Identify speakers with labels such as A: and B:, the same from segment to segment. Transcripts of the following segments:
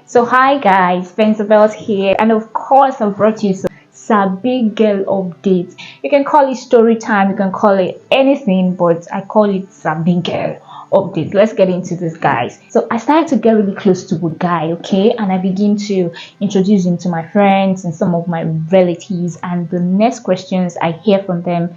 A: So hi guys, Belt here, and of course I brought you some Sabi Girl updates. You can call it story time, you can call it anything, but I call it Sabi Girl update. Let's get into this, guys. So I started to get really close to a guy, okay, and I begin to introduce him to my friends and some of my relatives, and the next questions I hear from them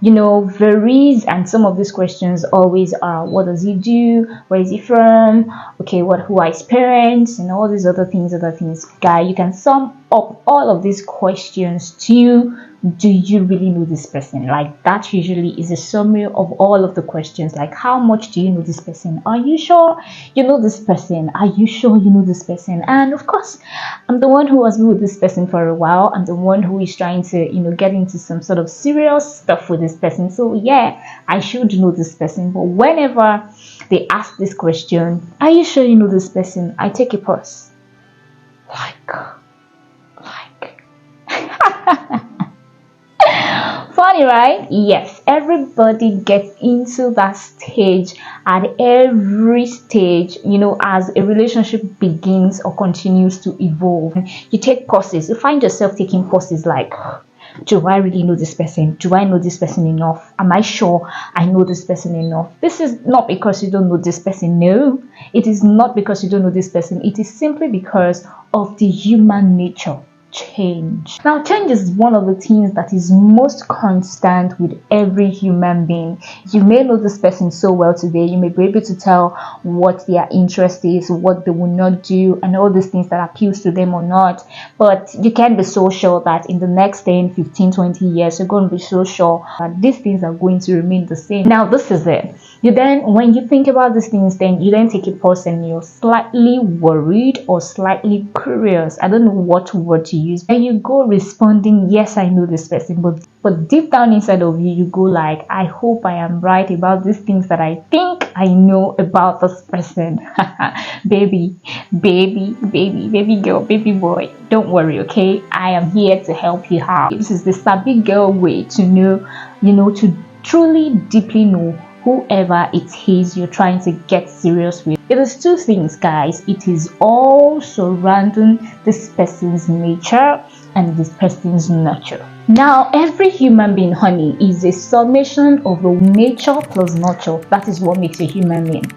A: varies, and some of these questions always are: what does he do, where is he from, okay, who are his parents, and all these other things. Guy, you can sum up all of these questions to: do you really know this person? Like, that usually is a summary of all of the questions. Like, how much do you know this person? Are you sure you know this person? Are you sure you know this person? And of course, I'm the one who has been with this person for a while. I'm the one who is trying to get into some sort of serious stuff with this person. So yeah, I should know this person. But whenever they ask this question, are you sure you know this person, I take a pause. Like funny, right? Yes, everybody gets into that stage at every stage, as a relationship begins or continues to evolve. You take pauses. You find yourself taking pauses like, do I really know this person? Do I know this person enough? Am I sure I know this person enough? This is not because you don't know this person. No, it is not because you don't know this person. It is simply because of the human nature. Change. Now, change is one of the things that is most constant with every human being. You may know this person so well today, you may be able to tell what their interest is, what they will not do, and all these things that appeals to them or not, but you can't be so sure that in the next 10, 15, 20 years you're going to be so sure that these things are going to remain the same. Now, this is it. When you think about these things, then you then take a pause and you're slightly worried or slightly curious. I don't know what word to use. And you go responding, yes, I know this person, but deep down inside of you, you go like, I hope I am right about these things that I think I know about this person. baby girl, baby boy, don't worry, okay? I am here to help you out. This is the Sabi Girl way to know, to truly deeply know whoever it is you're trying to get serious with. It is two things, guys. It is all surrounding this person's nature and this person's nurture. Now, every human being, honey, is a summation of the nature plus nurture. That is what makes a human being.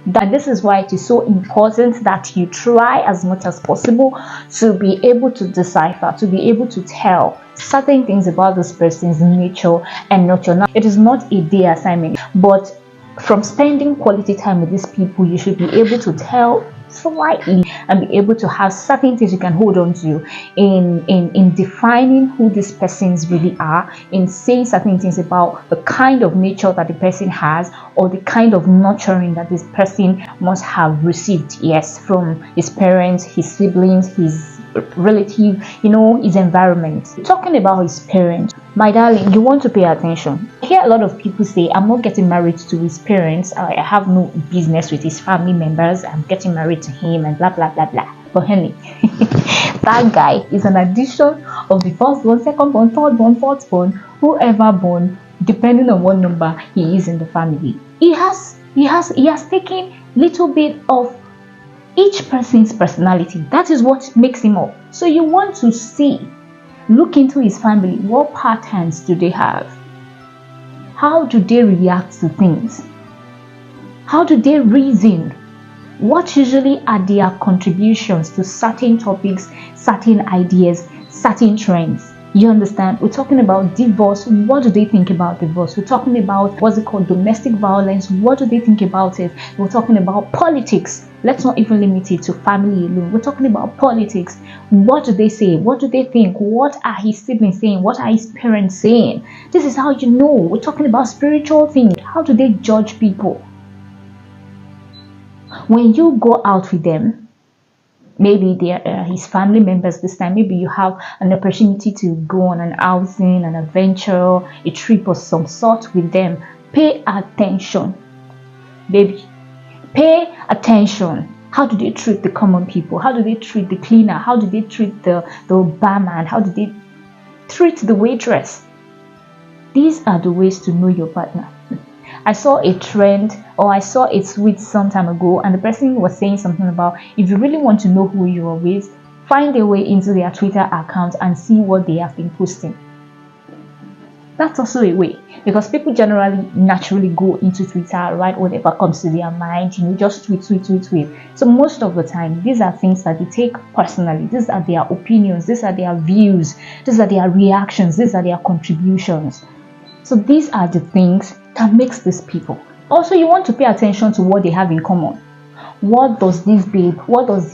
A: This is why it is so important that you try as much as possible to be able to decipher, to be able to tell certain things about this person's nature and nurture. Now, it is not a day assignment, but from spending quality time with these people, you should be able to tell slightly and be able to have certain things you can hold on to in defining who these persons really are, in saying certain things about the kind of nature that the person has, or the kind of nurturing that this person must have received, yes, from his parents, his siblings, his relative, his environment. Talking about his parents, my darling, you want to pay attention. I hear a lot of people say, I'm not getting married to his parents, I have no business with his family members, I'm getting married to him, and blah blah blah blah. But honey, that guy is an addition of the first born, second born, third born, fourth born, whoever born, depending on what number he is in the family. He has taken little bit of each person's personality. That is what makes him up. So you want to look into his family. What patterns do they have? How do they react to things? How do they reason? What usually are their contributions to certain topics, certain ideas, certain trends? You understand? We're talking about divorce. What do they think about divorce? We're talking about what's it called, domestic violence. What do they think about it? We're talking about politics. Let's not even limit it to family alone. We're talking about politics. What do they say? What do they think? What are his siblings saying? What are his parents saying? This is how you know. We're talking about spiritual things. How do they judge people? When you go out with them, maybe they are his family members this time, maybe you have an opportunity to go on an outing, an adventure, a trip of some sort with them. Pay attention, baby. Pay attention. How do they treat the common people? How do they treat the cleaner? How do they treat the barman? How do they treat the waitress? These are the ways to know your partner. I saw a trend, or I saw a tweet some time ago, and the person was saying something about, if you really want to know who you are with, find a way into their Twitter account and see what they have been posting. That's also a way, because people generally naturally go into Twitter, write whatever comes to their mind, just tweet. So most of the time, these are things that they take personally. These are their opinions, these are their views, these are their reactions, these are their contributions. So these are the things that makes these people. Also, you want to pay attention to what they have in common. What does this babe, what does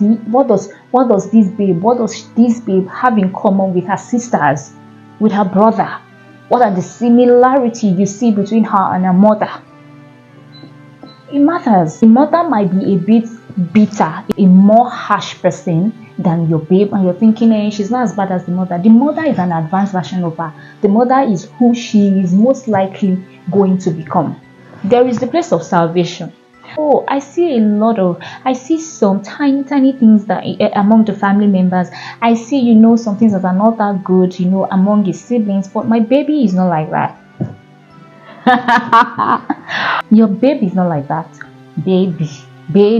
A: this babe have in common with her sisters, with her brother? What are the similarities you see between her and her mother? It matters. The mother might be a bit bitter, a more harsh person than your babe, and you're thinking, she's not as bad as the mother. The mother is an advanced version of her. The mother is who she is most likely going to become. There is the place of salvation. Oh, I see some tiny things that among the family members. I see, some things that are not that good, among his siblings, but my baby is not like that. Your baby is not like that. Baby. Are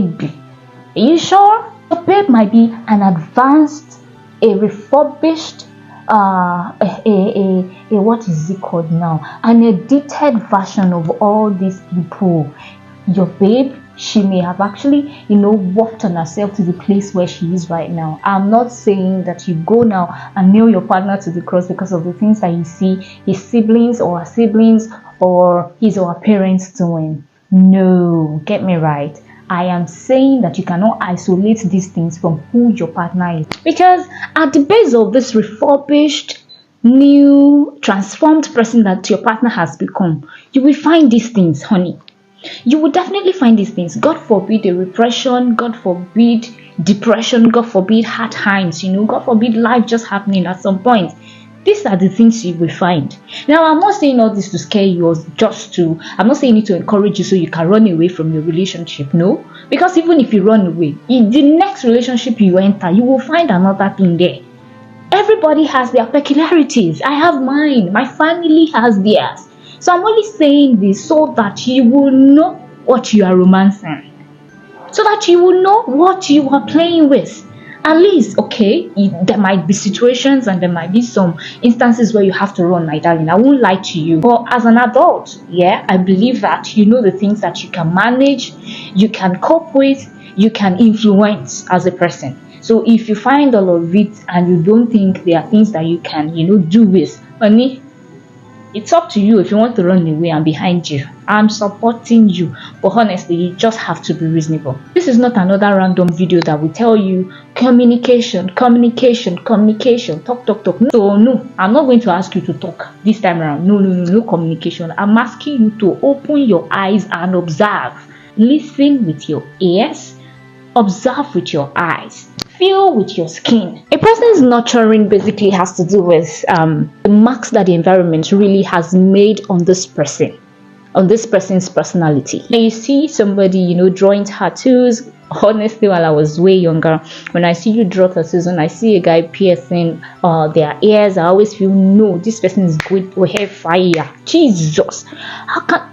A: you sure? Your babe might be an advanced, a refurbished, what is it called now? An edited version of all these people. Your babe, she may have actually, worked on herself to the place where she is right now. I'm not saying that you go now and nail your partner to the cross because of the things that you see his siblings or her siblings or his or her parents doing. No, get me right. I am saying that you cannot isolate these things from who your partner is. Because at the base of this refurbished, new, transformed person that your partner has become, you will find these things, honey. You will definitely find these things. God forbid a repression, God forbid depression, God forbid hard times, God forbid life just happening at some point. These are the things you will find. Now, I'm not saying all this to scare you or I'm not saying it to encourage you so you can run away from your relationship. No, because even if you run away, in the next relationship you enter, you will find another thing there. Everybody has their peculiarities. I have mine. My family has theirs. So I'm only saying this so that you will know what you are romancing. So that you will know what you are playing with. At least, okay, there might be situations and there might be some instances where you have to run, my darling. I won't lie to you. But as an adult, I believe that you know the things that you can manage, you can cope with, you can influence as a person. So if you find all of it and you don't think there are things that you can, do with, honey, it's up to you if you want to run away. I'm behind you. I'm supporting you. But honestly, you just have to be reasonable. This is not another random video that will tell you communication, talk. So no, I'm not going to ask you to talk this time around. No communication. I'm asking you to open your eyes and observe. Listen with your ears. Observe with your eyes. Feel with your skin. A person's nurturing basically has to do with the marks that the environment really has made on this person, on this person's personality. Now you see somebody, drawing tattoos. Honestly, while I was way younger, when I see you draw tattoos and I see a guy piercing their ears, I always feel, no, this person is going to have fire. Jesus, how can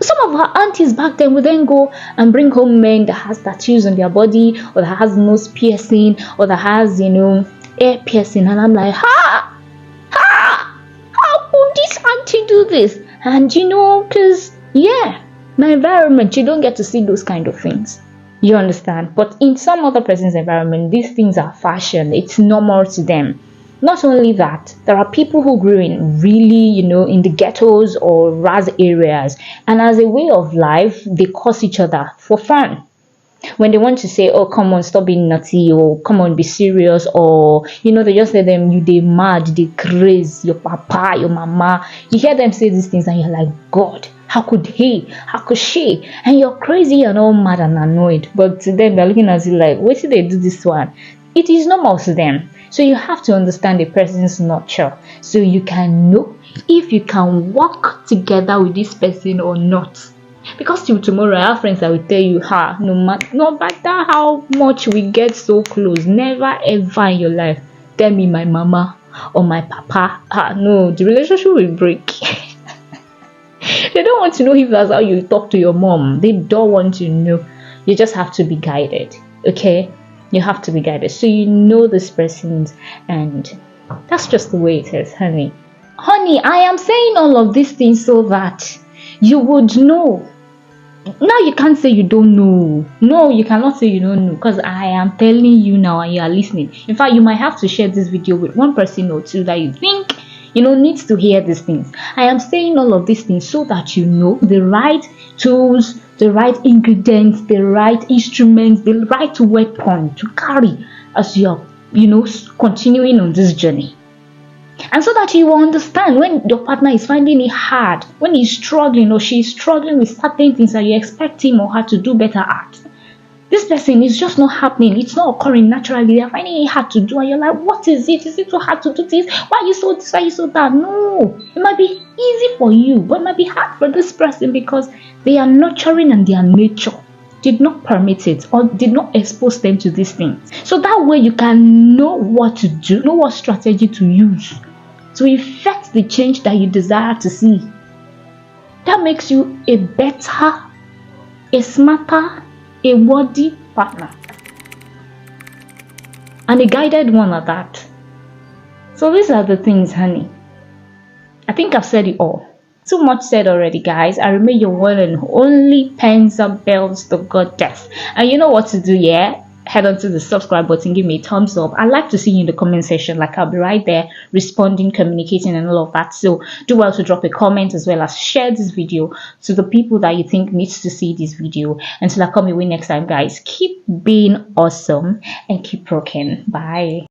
A: some of our aunties back then would then go and bring home men that has tattoos on their body, or that has nose piercing, or that has, ear piercing, and I'm like, how could this auntie do this? And because my environment, you don't get to see those kind of things. You understand? But in some other person's environment, these things are fashion. It's normal to them. Not only that, there are people who grew in really, in the ghettos or ras areas, and as a way of life, they curse each other for fun. When they want to say, oh, come on, stop being naughty, or come on, be serious, or, they just let them, they mad, they crazy, your papa, your mama. You hear them say these things and you're like, God, how could he? How could she? And you're crazy and all mad and annoyed. But to them, they're looking at you like, wait till they do this one. It is normal to them. So you have to understand a person's nature so you can know if you can work together with this person or not. Because till tomorrow, I have friends that will tell you, no matter how much we get so close, never ever in your life tell me my mama or my papa. No, the relationship will break. They don't want to know if that's how you talk to your mom. They don't want to know. You just have to be guided, okay? You have to be guided so you know this person's, and that's just the way it is, honey. Honey, I am saying all of these things so that you would know. Now you can't say you don't know. No, you cannot say you don't know, because I am telling you now and you are listening. In fact, you might have to share this video with one person or two that you think needs to hear these things. I am saying all of these things so that you know the right tools, the right ingredients, the right instruments, the right weapon to carry as you are continuing on this journey. And so that you will understand when your partner is finding it hard, when he's struggling or she's struggling with certain things that you expect him or her to do better at. This person is just not happening. It's not occurring naturally. They're finding it hard to do. And you're like, what is it? Is it so hard to do this? Why are you so this? Why are you so that? No. It might be easy for you, but it might be hard for this person because they are nurturing and their nature did not permit it or did not expose them to these things. So that way you can know what to do, know what strategy to use to effect the change that you desire to see. That makes you a better, a smarter, a worthy partner, and a guided one at that. So these are the things, honey. I think I've said it all. Too much said already, guys. I remain your one and only Penza Bells, the goddess. And you know what to do, yeah? Head on to the subscribe button, give me a thumbs up. I'd like to see you in the comment section. Like, I'll be right there responding, communicating, and all of that. So do well to drop a comment as well as share this video to the people that you think needs to see this video. Until I come your way next time, guys, keep being awesome and keep rocking. Bye.